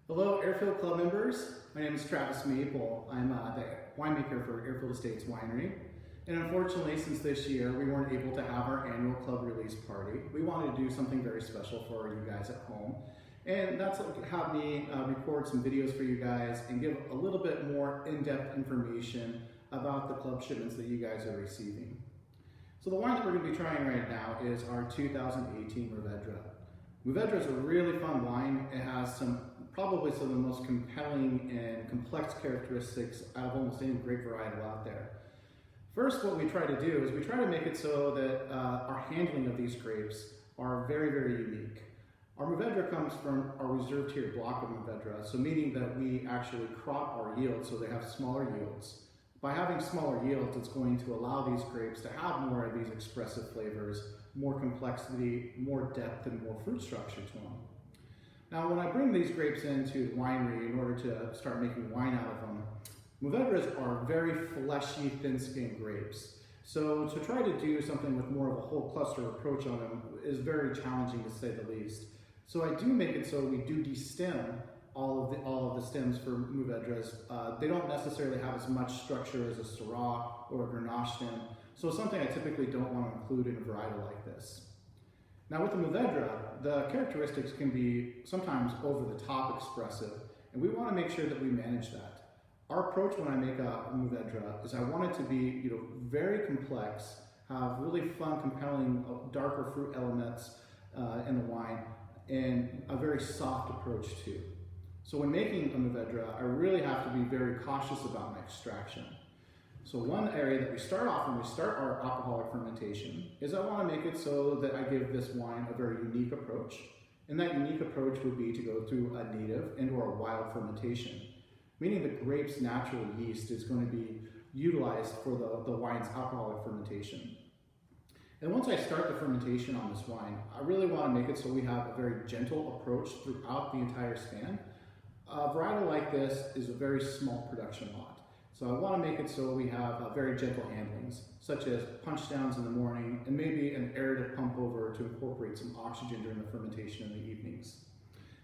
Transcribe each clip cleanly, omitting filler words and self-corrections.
Hello, Airfield Club members. My name is Travis Maple. I'm the winemaker for Airfield Estates Winery. And unfortunately, since this year, we weren't able to have our annual club release party. We wanted to do something very special for you guys at home. And that's have me record some videos for you guys and give a little bit more in-depth information about the club shipments that you guys are receiving. So the wine that we're going to be trying right now is our 2018 Mourvedre. Mourvedre is a really fun wine. It has probably some of the most compelling and complex characteristics out of almost any grape varietal out there. First, what we try to do is we try to make it so that our handling of these grapes are very, very unique. Our Mourvedre comes from our reserve tier block of Mourvedre, so meaning that we actually crop our yields so they have smaller yields. By having smaller yields, it's going to allow these grapes to have more of these expressive flavors, more complexity, more depth, and more fruit structure to them. Now, when I bring these grapes into the winery in order to start making wine out of them, Mourvedres are very fleshy, thin-skinned grapes. So to try to do something with more of a whole cluster approach on them is very challenging, to say the least. So I do make it so we do destem all of the stems for Mourvedres. They don't necessarily have as much structure as a Syrah or a Grenache stem, so it's something I typically don't want to include in a varietal like this. Now with the Mourvedre, the characteristics can be sometimes over the top expressive, and we want to make sure that we manage that. Our approach when I make a Mourvedre is I want it to be very complex, have really fun, compelling, darker fruit elements in the wine, and a very soft approach too. So when making a Mourvedre, I really have to be very cautious about my extraction. So one area that we start off when we start our alcoholic fermentation is I want to make it so that I give this wine a very unique approach. And that unique approach would be to go through a native and or a wild fermentation, meaning the grape's natural yeast is going to be utilized for the wine's alcoholic fermentation. And once I start the fermentation on this wine, I really want to make it so we have a very gentle approach throughout the entire span. A varietal like this is a very small production lot. So I want to make it so we have very gentle handlings, such as punch downs in the morning and maybe an aerative pump over to incorporate some oxygen during the fermentation in the evenings.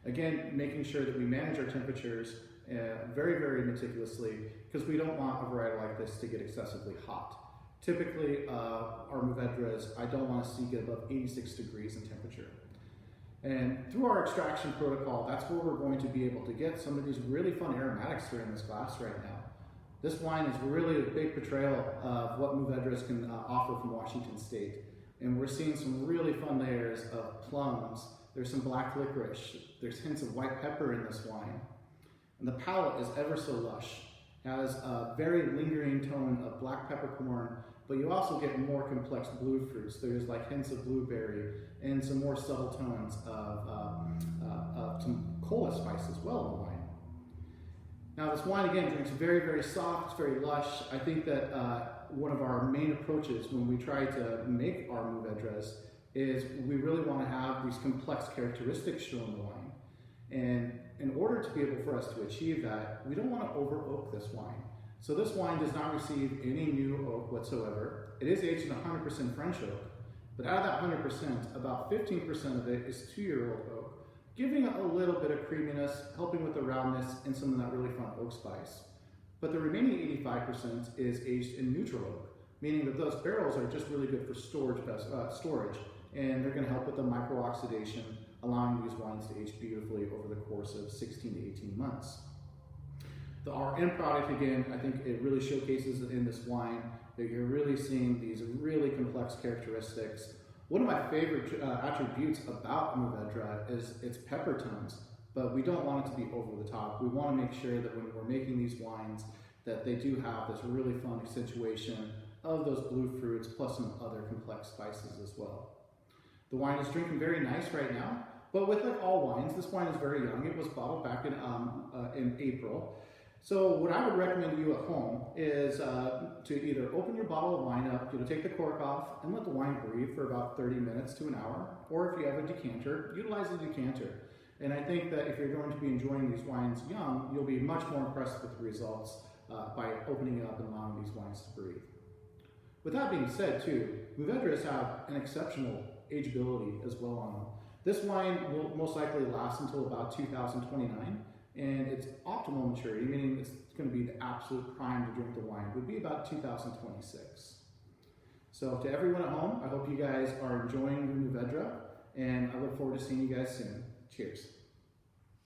Again, making sure that we manage our temperatures very, very meticulously, because we don't want a varietal like this to get excessively hot. Typically, our Mourvedres, I don't want to see get above 86 degrees in temperature. And through our extraction protocol, that's where we're going to be able to get some of these really fun aromatics here in this glass right now. This wine is really a big portrayal of what Mourvedres can offer from Washington State. And we're seeing some really fun layers of plums. There's some black licorice. There's hints of white pepper in this wine. And the palate is ever so lush. It has a very lingering tone of black peppercorn, but you also get more complex blue fruits. There's like hints of blueberry and some more subtle tones of some cola spice as well in the wine. Now this wine again drinks very, very soft, it's very lush. I think that one of our main approaches when we try to make our Mourvedres is we really want to have these complex characteristics shown in the wine. And in order to be able for us to achieve that, we don't want to over oak this wine. So this wine does not receive any new oak whatsoever. It is aged in 100% French oak, but out of that 100%, about 15% of it is 2-year-old oak, giving it a little bit of creaminess, helping with the roundness and some of that really fun oak spice. But the remaining 85% is aged in neutral oak, meaning that those barrels are just really good for storage, and they're going to help with the micro-oxidation, allowing these wines to age beautifully over the course of 16 to 18 months. Our end product, again, I think it really showcases in this wine that you're really seeing these really complex characteristics. One of my favorite attributes about Mourvedre is its pepper tones, but we don't want it to be over the top. We want to make sure that when we're making these wines that they do have this really fun accentuation of those blue fruits plus some other complex spices as well. The wine is drinking very nice right now, but with like all wines, this wine is very young. It was bottled back in April. So what I would recommend you at home is to either open your bottle of wine up, take the cork off and let the wine breathe for about 30 minutes to an hour, or if you have a decanter, utilize a decanter. And I think that if you're going to be enjoying these wines young, you'll be much more impressed with the results by opening it up and allowing these wines to breathe. With that being said too, Mourvedres have an exceptional ageability as well on them. This wine will most likely last until about 2029. and its optimal maturity, meaning it's going to be the absolute prime to drink the wine, would be about 2026. So to everyone at home, I hope you guys are enjoying your Mourvedre, and I look forward to seeing you guys soon. Cheers.